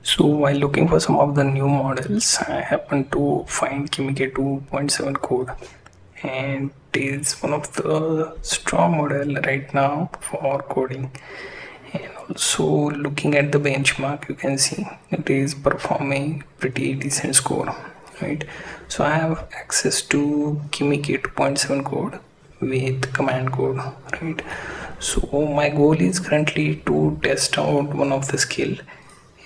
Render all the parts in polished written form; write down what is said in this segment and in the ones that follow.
So while looking for some of the new models, I happened to find Kimi K2.7 code, and it is one of the strong model right now for coding. And also looking at the benchmark, you can see it is performing pretty decent score, right? So I have access to Kimi K2.7 code with command code, right? So my goal is currently to test out one of the skill,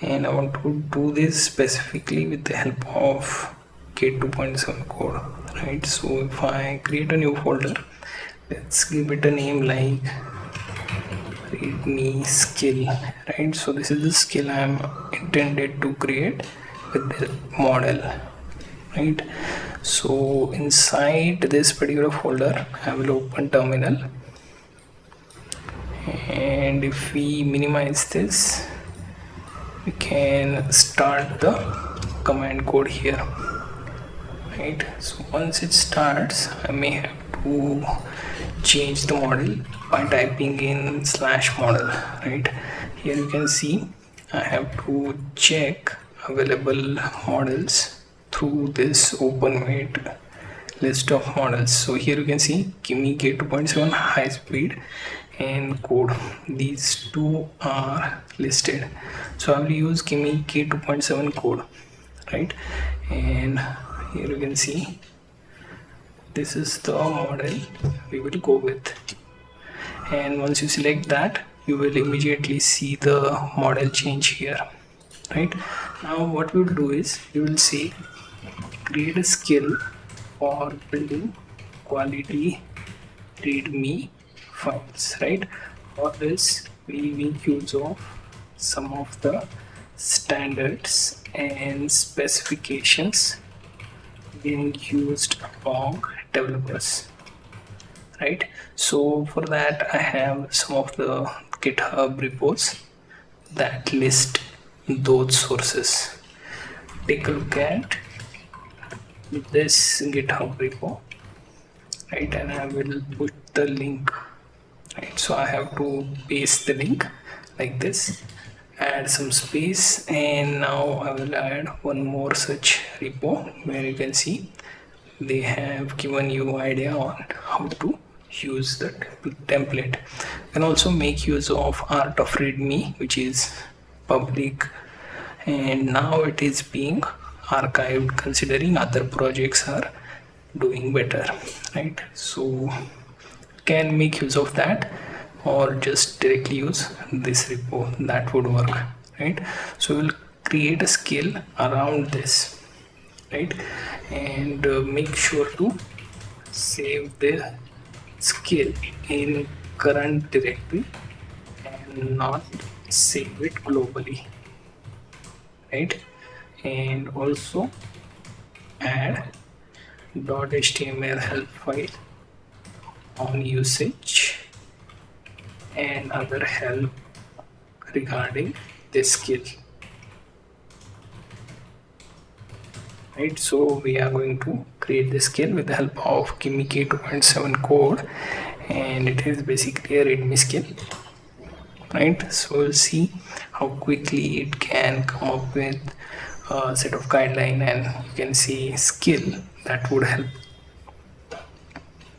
and I want to do this specifically with the help of K2.7 code, right? So if I create a new folder, let's give it a name like readme skill, right? So this is the skill I am intended to create with the model, right? So inside this particular folder I will open terminal, and if we minimize this, we can start the command code here, right? So once it starts, I may have to change the model by typing in slash model, right? Here you can see I have to check available models through this open list of models. So here you can see Kimi K2.7 high speed and code, these two are listed. So I will use Kimi K2.7 code, right? And here you can see this is the model we will go with, and once you select that, you will immediately see the model change here, right? Now what we will do is we will see create a skill for building quality readme files, right? For this we make use of some of the standards and specifications being used among developers, right? So for that I have some of the GitHub repos that list those sources. Take a look at this GitHub repo, right? And I will put the link, right? So I have to paste the link like this, add some space, and now I will add one more such repo where you can see they have given you idea on how to use the template. You can also make use of art of readme, which is public, and now it is being archived considering other projects are doing better, right? So can make use of that or just directly use this repo, that would work, right? So we'll create a skill around this, right? And make sure to save the skill in current directory and not save it globally, right? And also add .html help file on usage and other help regarding this skill, right? So we are going to create this skill with the help of Kimi K2.7 code, and it is basically a readme skill, right? So we'll see how quickly it can come up with a set of guideline, and you can see skill that would help.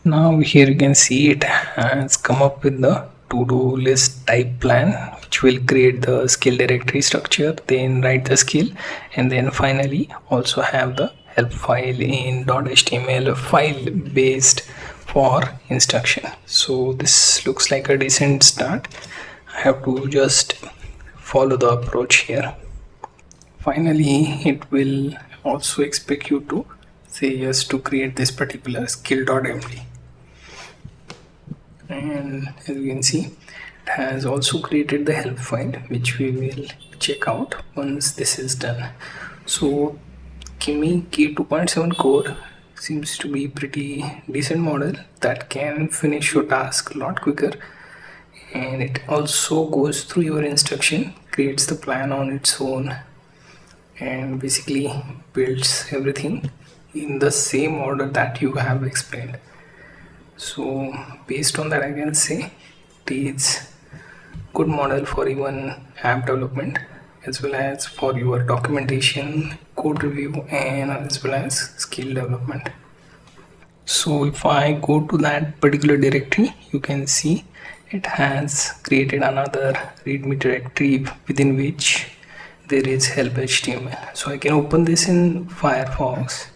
Now here you can see it has come up with the to-do list type plan, which will create the skill directory structure, then write the skill, and then finally also have the help file in .html file based for instruction. So this looks like a decent start. I have to just follow the approach here. Finally, it will also expect you to say yes to create this particular Skill.md. And as you can see, it has also created the help file, which we will check out once this is done. So Kimi K2.7 code seems to be pretty decent model that can finish your task a lot quicker, and it also goes through your instruction, creates the plan on its own, and basically builds everything in the same order that you have explained. So based on that, I can say it is good model for even app development, as well as for your documentation, code review, and as well as skill development. So if I go to that particular directory, you can see it has created another readme directory within which there is help HTML. So I can open this in Firefox,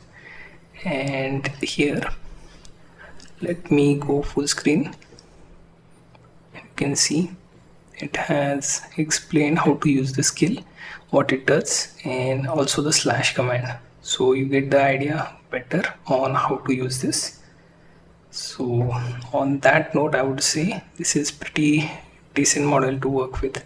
and here let me go full screen. You can see it has explained how to use the skill, what it does, and also the slash command. So you get the idea better on how to use this. So on that note, I would say this is pretty decent model to work with.